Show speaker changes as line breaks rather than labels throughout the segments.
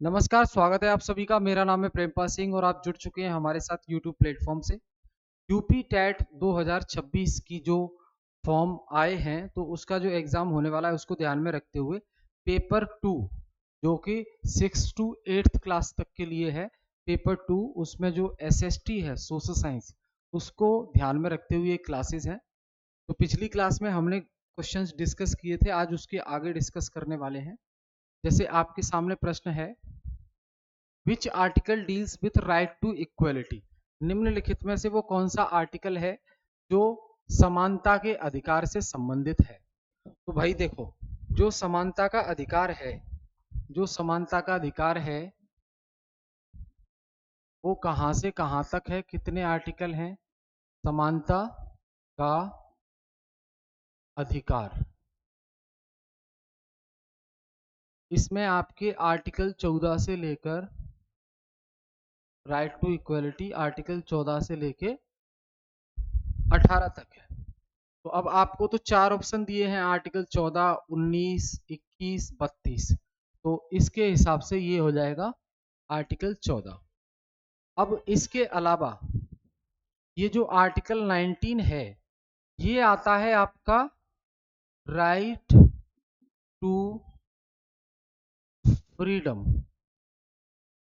नमस्कार, स्वागत है आप सभी का। मेरा नाम है प्रेमपाल सिंह और आप जुड़ चुके हैं हमारे साथ यूट्यूब प्लेटफॉर्म से। यूपी टेट 2026 की जो फॉर्म आए हैं तो उसका जो एग्ज़ाम होने वाला है उसको ध्यान में रखते हुए पेपर 2 जो कि 6 टू 8th क्लास तक के लिए है। पेपर 2 उसमें जो एसएसटी है, सोशल साइंस, उसको ध्यान में रखते हुए क्लासेस हैं। तो पिछली क्लास में हमने क्वेश्चंस डिस्कस किए थे, आज उसके आगे डिस्कस करने वाले हैं। जैसे आपके सामने प्रश्न है, which article deals with right to equality. निम्नलिखित में से वो कौन सा आर्टिकल है जो समानता के अधिकार से संबंधित है। तो भाई देखो, जो समानता का अधिकार है, जो समानता का अधिकार है वो कहां से कहां तक है, कितने आर्टिकल हैं। समानता का अधिकार, इसमें आपके आर्टिकल 14 से लेकर, राइट टू इक्वलिटी आर्टिकल 14 से लेकर 18 तक है। तो अब आपको तो चार ऑप्शन दिए हैं, आर्टिकल 14, 19, 21, 32। तो इसके हिसाब से ये हो जाएगा आर्टिकल 14। अब इसके अलावा ये जो आर्टिकल 19 है ये आता है आपका राइट टू फ्रीडम,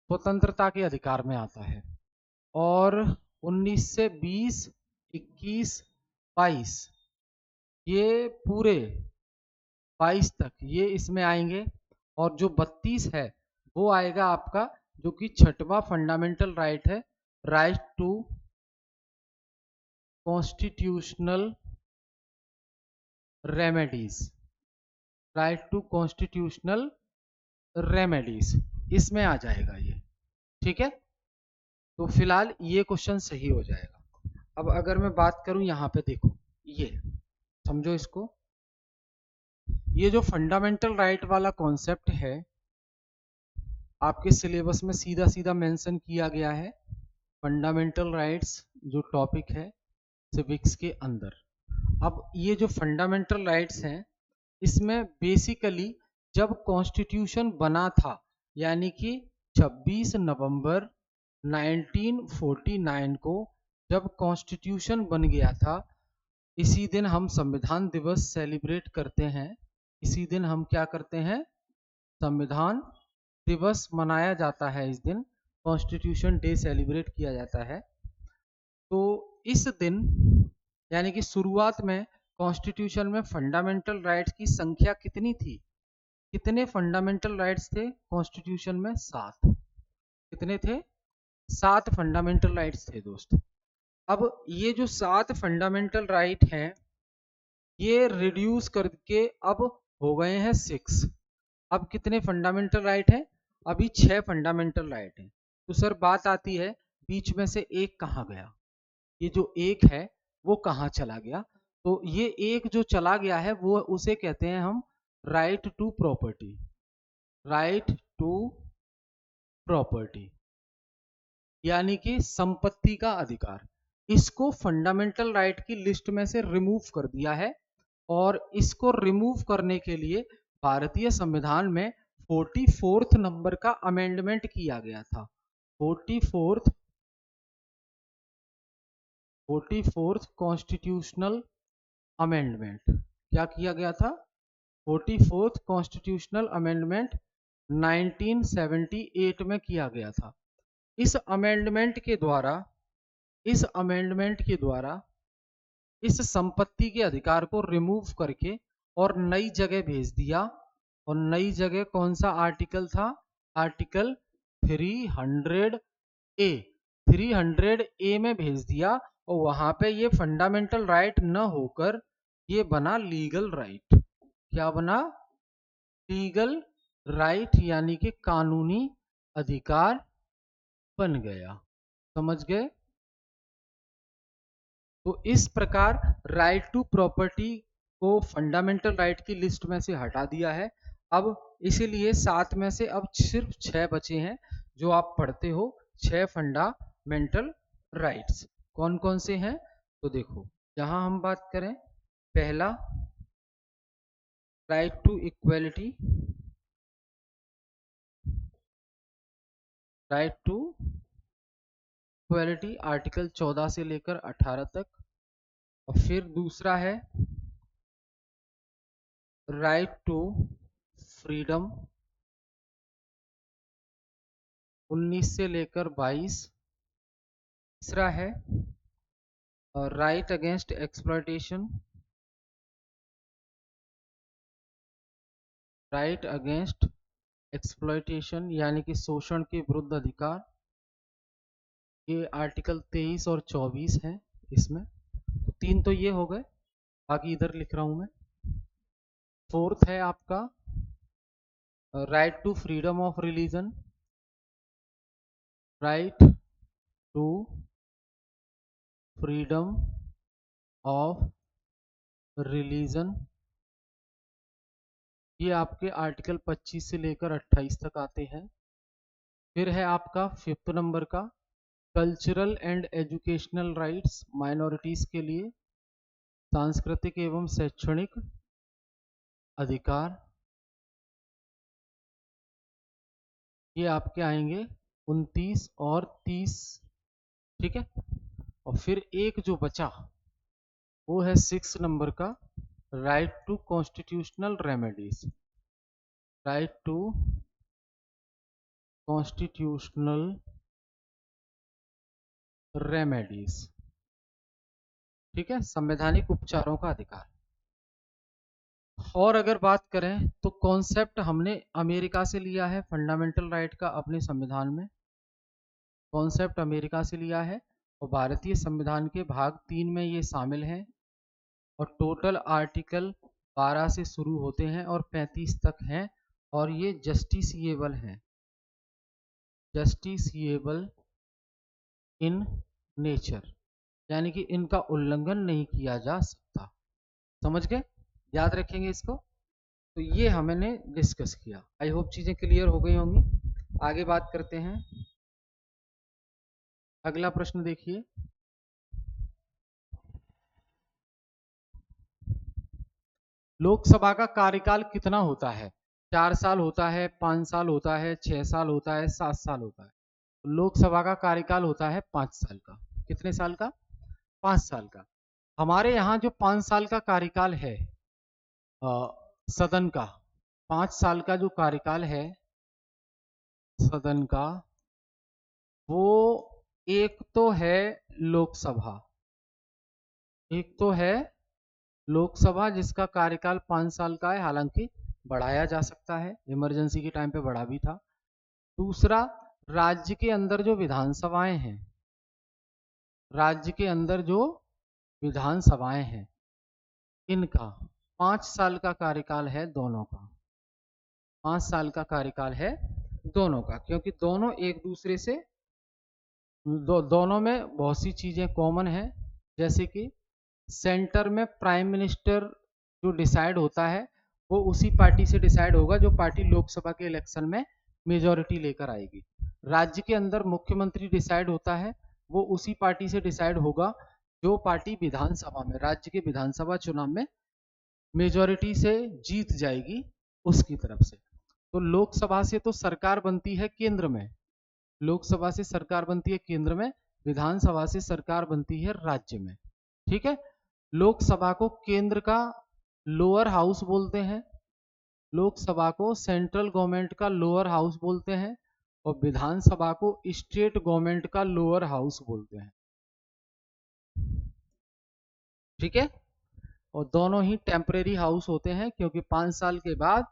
स्वतंत्रता के अधिकार में आता है। और 19 से 20, 21, 22, ये पूरे 22 तक ये इसमें आएंगे। और जो 32 है वो आएगा आपका, जो कि छठवां फंडामेंटल राइट है, right to constitutional remedies, right to constitutional remedies, इसमें आ जाएगा ये। ठीक है, तो फिलहाल ये क्वेश्चन सही हो जाएगा। अब अगर मैं बात करूं यहाँ पे, देखो ये समझो इसको, ये जो फंडामेंटल राइट वाला कॉन्सेप्ट है आपके सिलेबस में सीधा सीधा मेंशन किया गया है। फंडामेंटल राइट्स जो टॉपिक है सिविक्स के अंदर। अब ये जो फंडामेंटल राइट्स हैं इसमें बेसिकली जब कॉन्स्टिट्यूशन बना था, यानी कि 26 नवंबर 1949 को जब कॉन्स्टिट्यूशन बन गया था, इसी दिन हम संविधान दिवस सेलिब्रेट करते हैं। इसी दिन हम क्या करते हैं, संविधान दिवस मनाया जाता है। इस दिन कॉन्स्टिट्यूशन डे सेलिब्रेट किया जाता है। तो इस दिन यानी कि शुरुआत में कॉन्स्टिट्यूशन में फंडामेंटल राइट्स की संख्या कितनी थी, कितने फंडामेंटल राइट्स थे कॉन्स्टिट्यूशन में? 7। कितने थे? 7 फंडामेंटल राइट्स थे दोस्त। अब ये जो 7 फंडामेंटल राइट हैं ये रिड्यूस करके अब हो गए हैं 6। अब कितने फंडामेंटल राइट हैं? अभी 6 फंडामेंटल राइट हैं। तो सर बात आती है, बीच में से एक कहाँ गया? ये जो एक है वो कहाँ चला गया? तो ये एक जो चला गया है वो उसे कहते हैं हम right to property, right to property, यानी कि संपत्ति का अधिकार। इसको फंडामेंटल राइट की लिस्ट में से रिमूव कर दिया है। और इसको रिमूव करने के लिए भारतीय संविधान में 44th नंबर का अमेंडमेंट किया गया था। 44th constitutional amendment. क्या किया गया था? 44th कॉन्स्टिट्यूशनल अमेंडमेंट 1978 में किया गया था। इस अमेंडमेंट के द्वारा, इस अमेंडमेंट के द्वारा इस संपत्ति के अधिकार को रिमूव करके और नई जगह भेज दिया। और नई जगह कौन सा आर्टिकल था? आर्टिकल 300 ए, 300 ए में भेज दिया। और वहां पे ये फंडामेंटल राइट न होकर ये बना लीगल राइट। क्या बना? लीगल राइट, यानी कि कानूनी अधिकार बन गया। समझ गए? तो इस प्रकार राइट टू प्रॉपर्टी को फंडामेंटल राइट की लिस्ट में से हटा दिया है। अब इसीलिए 7 में से अब सिर्फ 6 बचे हैं जो आप पढ़ते हो। 6 फंडामेंटल राइट्स कौन कौन से हैं? तो देखो, यहां हम बात करें, पहला right to equality, right to equality article 14 से लेकर 18 तक। और फिर दूसरा है राइट टू फ्रीडम 19 से लेकर 22। तीसरा है right against exploitation, right against exploitation यानी कि शोषण के विरुद्ध अधिकार, ये आर्टिकल 23 और 24 है इसमें। तो 3 तो ये हो गए, बाकी इधर लिख रहा हूं मैं। फोर्थ है आपका right to freedom of religion, right to freedom of religion, ये आपके आर्टिकल 25 से लेकर 28 तक आते हैं। फिर है आपका 5th नंबर का cultural and educational rights minorities के लिए सांस्कृतिक एवं शैक्षणिक अधिकार, ये आपके आएंगे 29 और 30। ठीक है। और फिर एक जो बचा वो है 6 नंबर का right to constitutional remedies, right to constitutional remedies. ठीक है, संवैधानिक उपचारों का अधिकार। और अगर बात करें तो कॉन्सेप्ट हमने अमेरिका से लिया है फंडामेंटल राइट का अपने संविधान में, कॉन्सेप्ट अमेरिका से लिया है और भारतीय संविधान के भाग 3 में ये शामिल है। और टोटल आर्टिकल 12 से शुरू होते हैं और 35 तक हैं और ये जस्टिसिएबल हैं, जस्टिसिएबल इन नेचर, यानी कि इनका उल्लंघन नहीं किया जा सकता। समझ गए, याद रखेंगे इसको। तो ये हमने डिस्कस किया, आई होप चीजें क्लियर हो गई होंगी। आगे बात करते हैं। अगला प्रश्न देखिए, लोकसभा का कार्यकाल कितना होता है? 4 साल होता है, 5 साल होता है, 6 साल होता है, 7 साल होता है? तो लोकसभा का कार्यकाल होता है 5 साल का। कितने साल का? 5 साल का। हमारे यहाँ जो 5 साल का कार्यकाल है सदन का, 5 साल का जो कार्यकाल है सदन का, वो एक तो है लोकसभा, एक तो है लोकसभा जिसका कार्यकाल 5 साल का है, हालांकि बढ़ाया जा सकता है, इमरजेंसी के टाइम पे बढ़ा भी था। दूसरा, राज्य के अंदर जो विधानसभाएं हैं, राज्य के अंदर जो विधानसभाएं हैं, इनका 5 साल का कार्यकाल है दोनों का, 5 साल का कार्यकाल है दोनों का, क्योंकि दोनों एक दूसरे से दोनों में बहुत सी चीजें कॉमन है। जैसे कि सेंटर में प्राइम मिनिस्टर जो डिसाइड होता है वो उसी पार्टी से डिसाइड होगा जो पार्टी लोकसभा के इलेक्शन में मेजॉरिटी लेकर आएगी। राज्य के अंदर मुख्यमंत्री डिसाइड होता है, वो उसी पार्टी से डिसाइड होगा जो पार्टी विधानसभा में, राज्य के विधानसभा चुनाव में मेजॉरिटी से जीत जाएगी उसकी तरफ से। तो लोकसभा से तो सरकार बनती है केंद्र में, लोकसभा से सरकार बनती है केंद्र में, विधानसभा से सरकार बनती है राज्य में। ठीक है। लोकसभा को केंद्र का लोअर हाउस बोलते हैं, लोकसभा को सेंट्रल गवर्नमेंट का लोअर हाउस बोलते हैं और विधानसभा को स्टेट गवर्नमेंट का लोअर हाउस बोलते हैं। ठीक है। और दोनों ही टेम्परेरी हाउस होते हैं क्योंकि 5 साल के बाद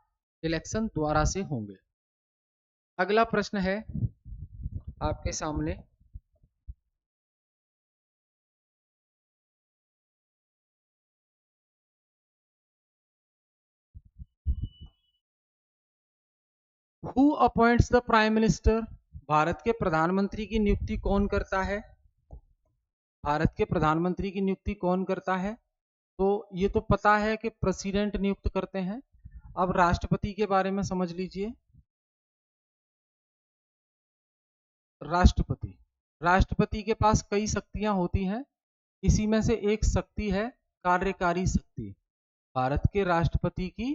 इलेक्शन दोबारा से होंगे। अगला प्रश्न है आपके सामने, who appoints the prime minister? Bharat के प्रधानमंत्री की नियुक्ति कौन करता है? भारत के प्रधानमंत्री की नियुक्ति कौन करता है? तो ये तो पता है कि प्रेसिडेंट नियुक्त करते हैं। अब राष्ट्रपति के बारे में समझ लीजिए। राष्ट्रपति, राष्ट्रपति के पास कई शक्तियां होती हैं, इसी में से एक शक्ति है कार्यकारी शक्ति। भारत के राष्ट्रपति की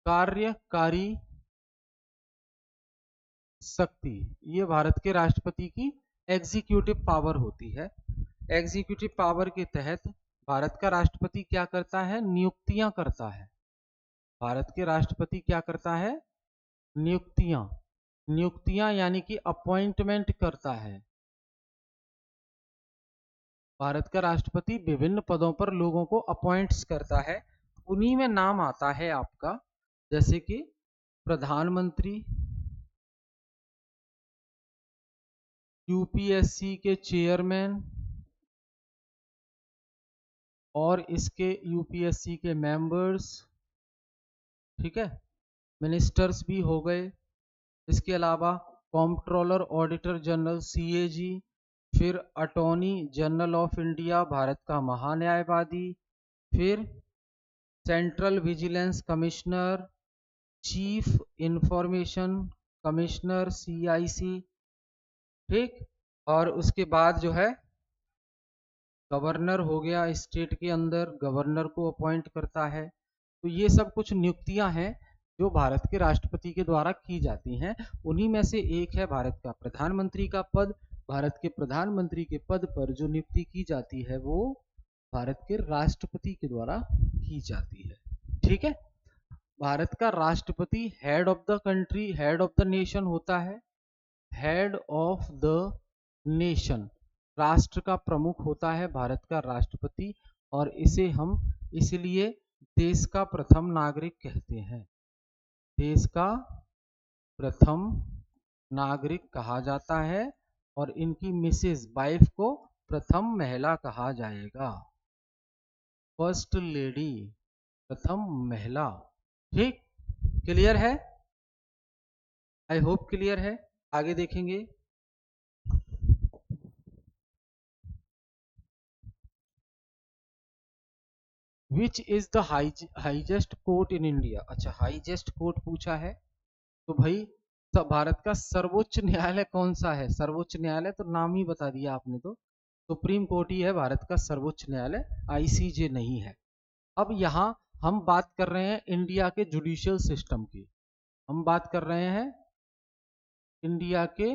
कार्यकारी शक्ति, ये भारत के राष्ट्रपति की एग्जीक्यूटिव पावर होती है। एग्जीक्यूटिव पावर के तहत भारत का राष्ट्रपति क्या करता है? नियुक्तियां करता है। भारत के राष्ट्रपति क्या करता है? नियुक्तियां। नियुक्तियां यानी कि अपॉइंटमेंट करता है। भारत का राष्ट्रपति विभिन्न पदों पर लोगों को अपॉइंट्स करता है। उन्हीं में नाम आता है आपका, जैसे कि प्रधानमंत्री, यूपीएससी के चेयरमैन और इसके यूपीएससी के मेंबर्स, ठीक है, मिनिस्टर्स भी हो गए। इसके अलावा कॉम्प्ट्रोलर ऑडिटर जनरल सीएजी, फिर attorney general of India Bharat का महान्यायवादी, फिर central vigilance commissioner, chief information commissioner CIC, ठीक। और उसके बाद जो है गवर्नर हो गया, स्टेट के अंदर गवर्नर को अपॉइंट करता है। तो ये सब कुछ नियुक्तियां हैं जो भारत के राष्ट्रपति के द्वारा की जाती हैं। उन्हीं में से एक है भारत का प्रधानमंत्री का पद। भारत के प्रधानमंत्री के पद पर जो नियुक्ति की जाती है वो भारत के राष्ट्रपति के द्वारा की जाती है, ठीक है। भारत का राष्ट्रपति head of the country, head of the nation होता है। हेड ऑफ द नेशन, राष्ट्र का प्रमुख होता है भारत का राष्ट्रपति, और इसे हम इसलिए देश का प्रथम नागरिक कहते हैं। देश का प्रथम नागरिक कहा जाता है, और इनकी मिसेज वाइफ को प्रथम महिला कहा जाएगा, फर्स्ट लेडी, प्रथम महिला, ठीक। क्लियर है? आई होप क्लियर है। आगे देखेंगे। Which is the highest court in India? अच्छा, हाईएस्ट कोर्ट पूछा है तो भाई भारत का सर्वोच्च न्यायालय कौन सा है? सर्वोच्च न्यायालय तो नाम ही बता दिया आपने, तो सुप्रीम कोर्ट ही है भारत का सर्वोच्च न्यायालय, आईसीजे नहीं है। अब यहाँ हम बात कर रहे हैं इंडिया के जुडिशियल सिस्टम की। हम बात कर रहे हैं इंडिया के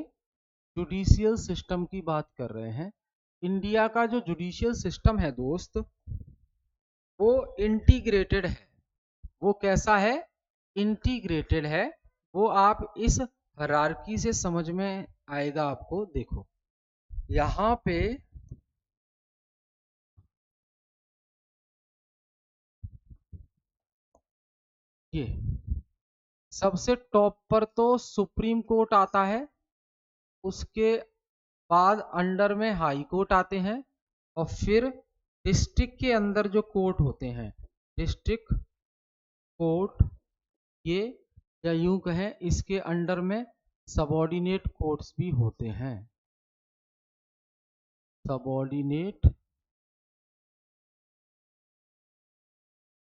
जुडिशियल सिस्टम की बात कर रहे हैं। इंडिया का जो जुडिशियल सिस्टम है दोस्त, वो इंटीग्रेटेड है। वो कैसा है? इंटीग्रेटेड है। वो आप इस हायरार्की से समझ में आएगा आपको। देखो यहाँ पे ये सबसे टॉप पर तो सुप्रीम कोर्ट आता है, उसके बाद अंडर में हाई कोर्ट आते हैं, और फिर डिस्ट्रिक्ट के अंदर जो कोर्ट होते हैं, डिस्ट्रिक्ट कोर्ट, ये या यूं कहें इसके अंडर में सबऑर्डिनेट कोर्ट्स भी होते हैं। सबऑर्डिनेट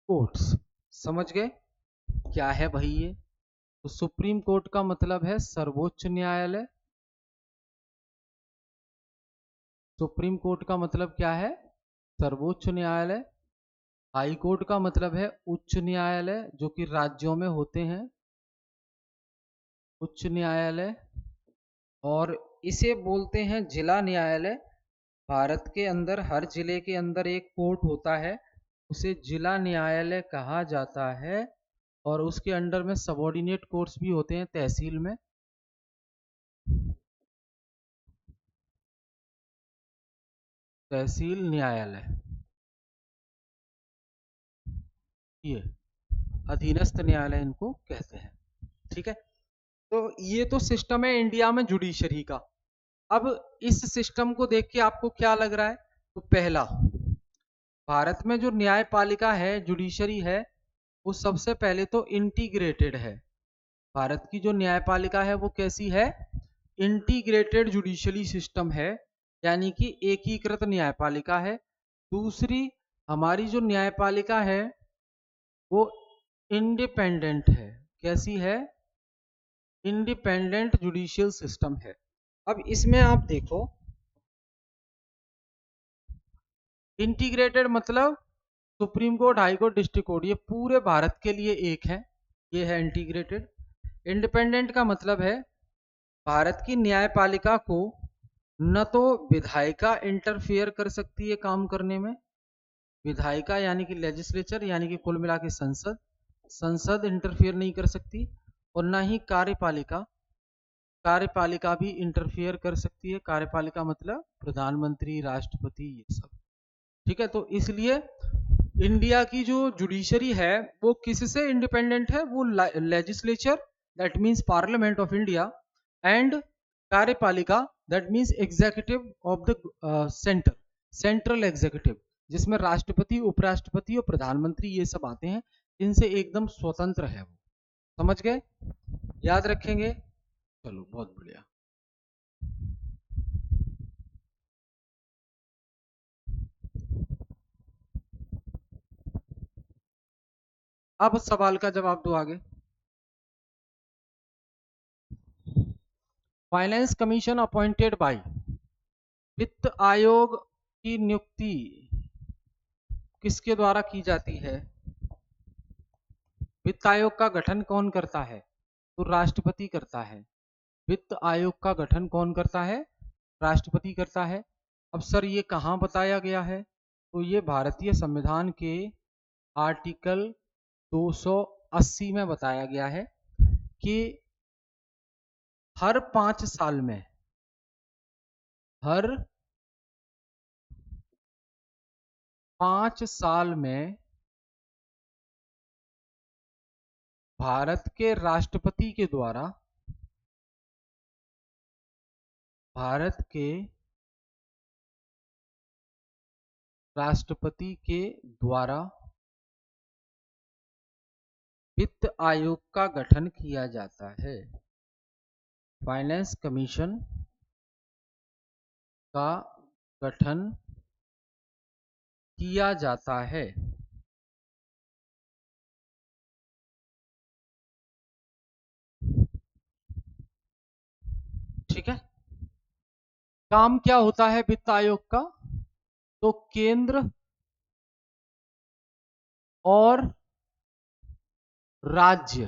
कोर्ट्स, समझ गए क्या है भाई ये? तो सुप्रीम कोर्ट का मतलब है सर्वोच्च न्यायालय। सुप्रीम कोर्ट का मतलब क्या है? सर्वोच्च न्यायालय। हाई कोर्ट का मतलब है उच्च न्यायालय, जो कि राज्यों में होते हैं, उच्च न्यायालय। और इसे बोलते हैं जिला न्यायालय। भारत के अंदर हर जिले के अंदर एक कोर्ट होता है, उसे जिला न्यायालय कहा जाता है। और उसके अंडर में सबऑर्डिनेट कोर्ट्स भी होते हैं तहसील में। तहसील न्यायालय, ये अधीनस्थ न्यायालय इनको कहते हैं, ठीक है। तो ये तो सिस्टम है इंडिया में जुडिशरी का। अब इस सिस्टम को देख के आपको क्या लग रहा है? तो पहला, भारत में जो न्यायपालिका है, जुडिशरी है, वो सबसे पहले तो इंटीग्रेटेड है। भारत की जो न्यायपालिका है वो कैसी है? इंटीग्रेटेड जुडिशरी सिस्टम है, यानी कि एकीकृत न्यायपालिका है। दूसरी, हमारी जो न्यायपालिका है वो इंडिपेंडेंट है। कैसी है? इंडिपेंडेंट जुडिशियल सिस्टम है। अब इसमें आप देखो, इंटीग्रेटेड मतलब supreme court, high court, district court, ये पूरे भारत के लिए एक है, ये है इंटीग्रेटेड। इंडिपेंडेंट का मतलब है भारत की न्यायपालिका को न तो विधायिका इंटरफेयर कर सकती है काम करने में, विधायिका यानी कि लेजिस्लेचर यानी कि कुल मिला के संसद, संसद इंटरफेयर नहीं कर सकती, और ना ही कार्यपालिका, कार्यपालिका भी इंटरफेयर कर सकती है। कार्यपालिका मतलब प्रधानमंत्री, राष्ट्रपति, ये सब। ठीक है, तो इसलिए इंडिया की जो जुडिशरी है वो किससे इंडिपेंडेंट है? वो legislature, that means parliament of India, and कार्यपालिका, that means executive of the centre, central executive, जिसमें राष्ट्रपति, उपराष्ट्रपति और प्रधानमंत्री ये सब आते हैं, इनसे एकदम स्वतंत्र है वो। समझ गए? याद रखेंगे? चलो, बहुत बढ़िया। अब सवाल का जवाब दो आगे। फाइनेंस कमीशन अपॉइंटेड बाय, वित्त आयोग की नियुक्ति किसके द्वारा की जाती है? वित्त आयोग का गठन कौन करता है? तो राष्ट्रपति करता है। वित्त आयोग का गठन कौन करता है? राष्ट्रपति करता है। अब सर ये कहाँ बताया गया है? तो ये भारतीय संविधान के आर्टिकल 280 में बताया गया है कि हर 5 साल में, हर 5 साल में भारत के राष्ट्रपति के द्वारा, भारत के राष्ट्रपति के द्वारा वित्त आयोग का गठन किया जाता है। फाइनेंस कमीशन का गठन किया जाता है। ठीक है, काम क्या होता है वित्त आयोग का? तो केंद्र और राज्य,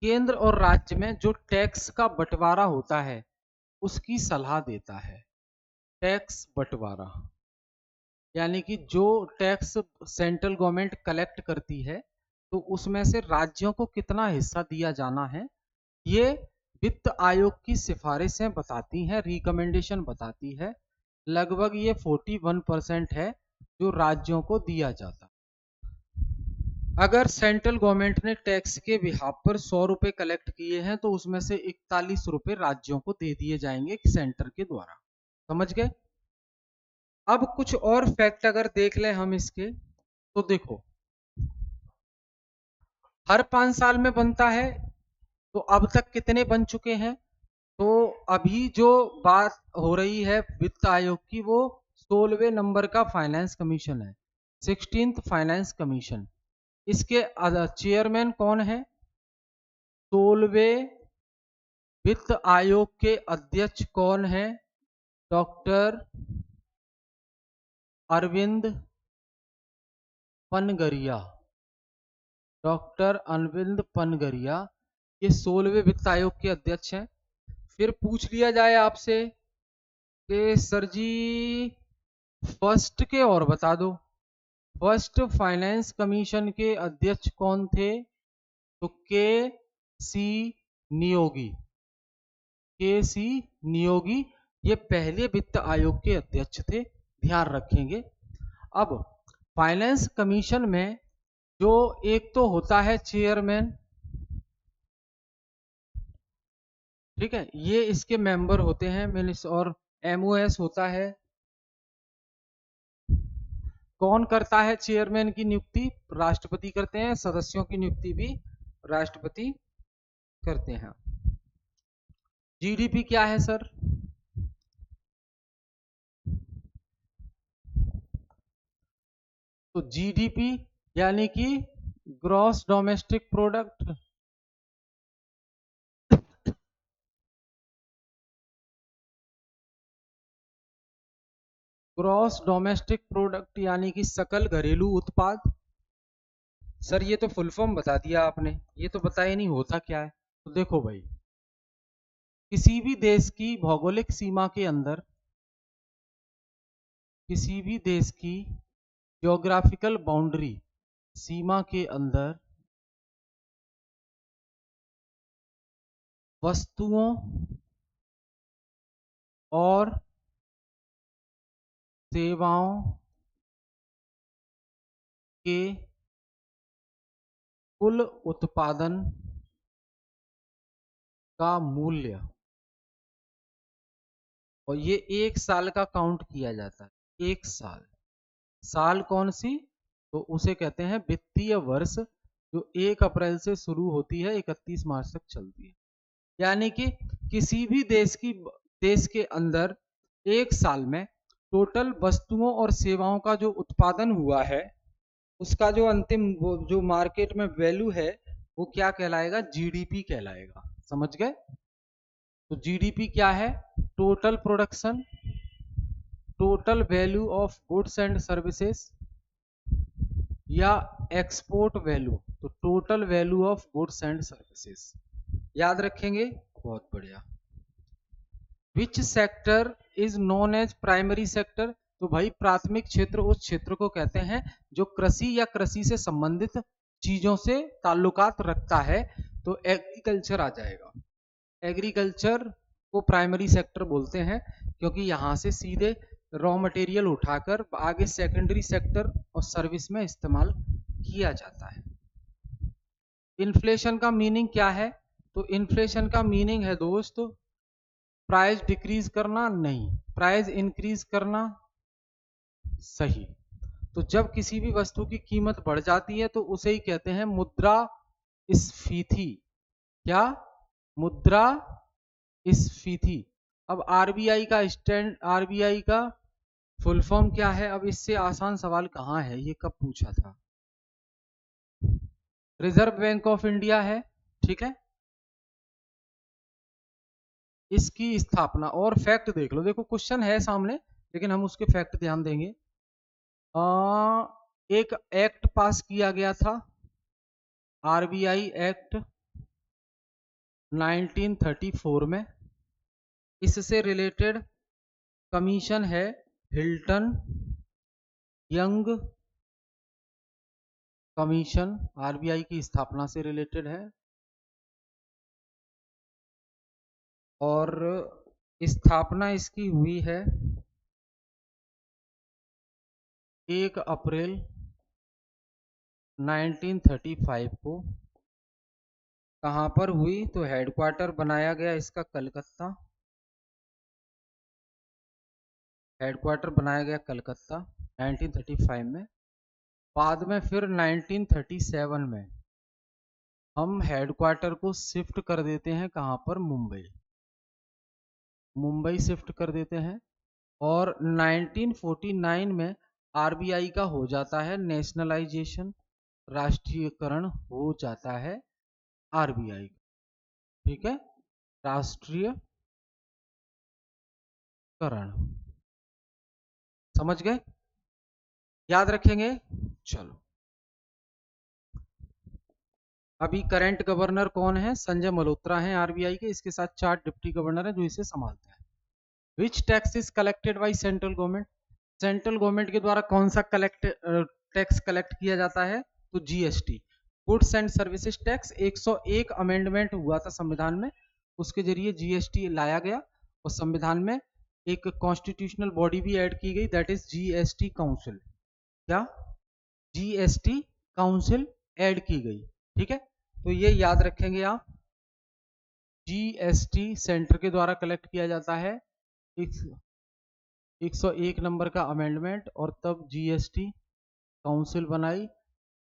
केंद्र और राज्य में जो टैक्स का बंटवारा होता है उसकी सलाह देता है। टैक्स बंटवारा यानी कि जो टैक्स सेंट्रल गवर्नमेंट कलेक्ट करती है तो उसमें से राज्यों को कितना हिस्सा दिया जाना है, ये वित्त आयोग की सिफारिशें बताती हैं, रिकमेंडेशन बताती है। लगभग ये 41% है जो राज्यों को दिया जाता है। अगर सेंट्रल गवर्नमेंट ने टैक्स के बिहाफ पर 100 रुपए कलेक्ट किए हैं तो उसमें से 41 रुपए राज्यों को दे दिए जाएंगे सेंटर के द्वारा। समझ गए? अब कुछ और फैक्ट अगर देख लें हम इसके, तो देखो, हर 5 साल में बनता है, तो अब तक कितने बन चुके हैं? तो अभी जो बात हो रही है वित्त आयोग की वो 16वें नंबर का फाइनेंस कमीशन है, 16th फाइनेंस कमीशन। इसके चेयरमैन कौन है? 16वें वित्त आयोग के अध्यक्ष कौन है? डॉक्टर अरविंद पनगरिया, डॉक्टर अरविंद पनगरिया ये 16वें वित्त आयोग के अध्यक्ष हैं। फिर पूछ लिया जाए आपसे कि सर जी फर्स्ट के और बता दो, फर्स्ट फाइनेंस कमीशन के अध्यक्ष कौन थे? तो के सी नियोगी, के सी नियोगी ये पहले वित्त आयोग के अध्यक्ष थे, ध्यान रखेंगे। अब फाइनेंस कमीशन में जो एक तो होता है चेयरमैन, ठीक है, ये इसके मेंबर होते हैं, मिनिस्टर, और एमओएस होता है। कौन करता है चेयरमैन की नियुक्ति? राष्ट्रपति करते हैं। सदस्यों की नियुक्ति भी राष्ट्रपति करते हैं। जीडीपी क्या है सर? तो जीडीपी यानी कि gross domestic product, gross domestic product यानी कि सकल घरेलू उत्पाद। सर ये तो फुल फॉर्म बता दिया आपने, ये तो बताया नहीं होता क्या है। तो देखो भाई, किसी भी देश की भौगोलिक सीमा के अंदर, किसी भी देश की ज्योग्राफिकल बाउंड्री सीमा के अंदर वस्तुओं और सेवाओं के कुल उत्पादन का मूल्य, और ये एक साल का काउंट किया जाता है। एक साल, साल कौन सी, तो उसे कहते हैं वित्तीय वर्ष, जो 1 अप्रैल से शुरू होती है 31 मार्च तक चलती है। यानी कि किसी भी देश के अंदर एक साल में टोटल वस्तुओं और सेवाओं का जो उत्पादन हुआ है, उसका जो अंतिम जो मार्केट में वैल्यू है, वो क्या कहलाएगा, जीडीपी कहलाएगा। समझ गए? तो जीडीपी क्या है, total production, total value of goods and services, या एक्सपोर्ट वैल्यू, तो total value of goods and services. याद रखेंगे, बहुत बढ़िया। Which sector is known as primary sector, तो भाई प्राथमिक क्षेत्र उस क्षेत्र को कहते हैं जो कृषि या कृषि से संबंधित चीजों से ताल्लुकात रखता है, तो एग्रीकल्चर आ जाएगा। एग्रीकल्चर को प्राइमरी सेक्टर बोलते हैं, क्योंकि यहाँ से सीधे रॉ मटेरियल उठाकर आगे सेकेंडरी सेक्टर और सर्विस में इस्तेमाल किया जाता है। इन्फ्लेशन का मीनिंग क्या है, तो इन्फ्लेशन का मीनिंग है दोस्तों प्राइस डिक्रीज करना, नहीं, प्राइस इंक्रीज करना। सही। तो जब किसी भी वस्तु की कीमत बढ़ जाती है तो उसे ही कहते हैं मुद्रा स्फीति। क्या, मुद्रा स्फीति। अब आरबीआई का फुल फॉर्म क्या है, अब इससे आसान सवाल कहाँ है, ये कब पूछा था, रिजर्व बैंक ऑफ इंडिया है, ठीक है। इसकी स्थापना, और फैक्ट देख लो, देखो क्वेश्चन है सामने लेकिन हम उसके फैक्ट ध्यान देंगे। एक एक्ट पास किया गया था, आरबीआई एक्ट 1934 में। इससे रिलेटेड कमीशन है हिल्टन यंग कमीशन, आरबीआई की स्थापना से रिलेटेड है। और स्थापना इसकी हुई है 1 अप्रैल 1935 को। कहां पर हुई, तो हेडक्वार्टर बनाया गया इसका कलकत्ता, हेडक्वार्टर बनाया गया कलकत्ता 1935 में। बाद में फिर 1937 में हम हेडक्वार्टर को शिफ्ट कर देते हैं, कहां पर, मुंबई, मुंबई शिफ्ट कर देते हैं। और 1949 में आरबीआई का हो जाता है नेशनलाइजेशन, राष्ट्रीयकरण हो जाता है आरबीआई, ठीक है, राष्ट्रीयकरण। समझ गए, याद रखेंगे। चलो, अभी करंट गवर्नर कौन है, संजय मल्होत्रा हैं आरबीआई के, इसके साथ 4 डिप्टी गवर्नर हैं जो इसे संभालते हैं। Which tax is collected by central government, central government के द्वारा कौन सा टैक्स कलेक्ट किया जाता है, तो GST, goods and services tax. 101 amendment हुआ था संविधान में, उसके जरिए जीएसटी लाया गया, और संविधान में एक कॉन्स्टिट्यूशनल बॉडी भी ऐड की गई, दैट इज जीएसटी काउंसिल। क्या, जीएसटी काउंसिल ऐड की गई, ठीक है। तो ये याद रखेंगे आप, जीएसटी सेंटर के द्वारा कलेक्ट किया जाता है, 101 नंबर का अमेंडमेंट, और तब जीएसटी काउंसिल बनाई।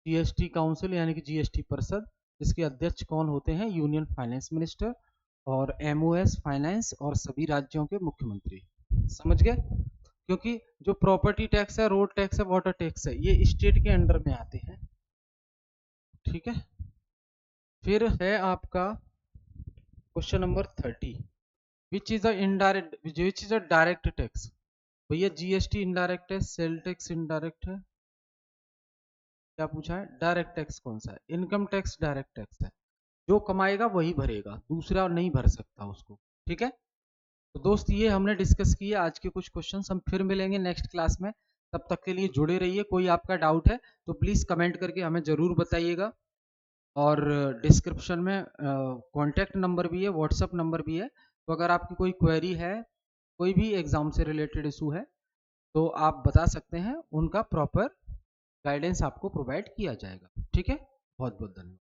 जीएसटी काउंसिल यानी कि जीएसटी परिषद, इसके अध्यक्ष कौन होते हैं, यूनियन फाइनेंस मिनिस्टर, और एमओएस फाइनेंस, और सभी राज्यों के मुख्यमंत्री। समझ गए, क्योंकि जो प्रॉपर्टी टैक्स है, रोड टैक्स है, वाटर टैक्स है, ये स्टेट के अंडर में आते हैं, ठीक है। फिर है आपका question number 30, which is a direct tax. भैया जीएसटी इनडायरेक्ट है, सेल टैक्स इनडायरेक्ट है, क्या पूछा है, डायरेक्ट टैक्स कौन सा है, इनकम टैक्स डायरेक्ट टैक्स है, जो कमाएगा वही भरेगा, दूसरा नहीं भर सकता उसको। ठीक है, तो दोस्त ये हमने डिस्कस किए आज के कुछ क्वेश्चंस। हम फिर मिलेंगे नेक्स्ट क्लास में, तब तक के लिए जुड़े रहिए। कोई आपका डाउट है तो प्लीज़ कमेंट करके हमें ज़रूर बताइएगा। और डिस्क्रिप्शन में कॉन्टैक्ट नंबर भी है, व्हाट्सअप नंबर भी है, तो अगर आपकी कोई क्वेरी है, कोई भी एग्ज़ाम से रिलेटेड इशू है, तो आप बता सकते हैं, उनका प्रॉपर गाइडेंस आपको प्रोवाइड किया जाएगा। ठीक है, बहुत बहुत धन्यवाद।